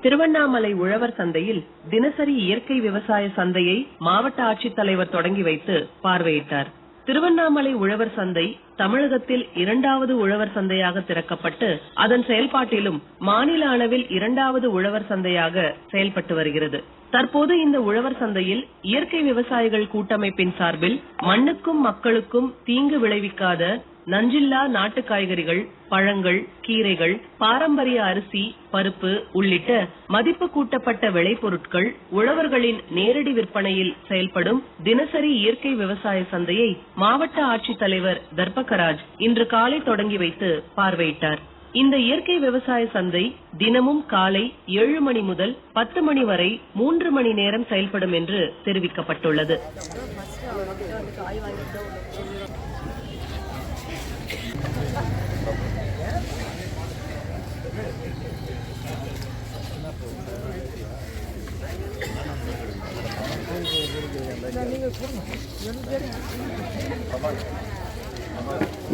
திருவண்ணாமலை உழவர் சந்தையில் தினசரி இயற்கை விவசாய சந்தையை மாவட்ட ஆட்சித்தலைவர் தொடங்கி வைத்து பார்வையிட்டார். திருவண்ணாமலை உழவர் சந்தை தமிழகத்தில் 2வது உழவர் சந்தையாக திறக்கப்பட்டு அதன் செயல்பாட்டிலும் மாநில அளவில் 2வது உழவர் சந்தையாக செயல்பட்டு வருகிறது. தற்போது இந்த உழவர் சந்தையில் இயற்கை விவசாயிகள் கூட்டமைப்பின் சார்பில் மண்ணுக்கும் மக்களுக்கும் தீங்கு விளைவிக்காத நஞ்சில்லா நாட்டு காய்கறிகள், பழங்கள், கீரைகள், பாரம்பரிய அரிசி, பருப்பு உள்ளிட்ட மதிப்பு கூட்டப்பட்ட விளைபொருட்கள் உழவர்களின் நேரடி விற்பனையில் செயல்படும் தினசரி இயற்கை விவசாய சந்தையை மாவட்ட ஆட்சித்தலைவர் தர்பகராஜ் இன்று காலை தொடங்கி வைத்து பார்வையிட்டார். இந்த இயற்கை விவசாய சந்தை தினமும் காலை 7 மணி முதல் 10 மணி வரை 3 மணி நேரம் செயல்படும் என்று தெரிவிக்கப்பட்டுள்ளது. நீங்க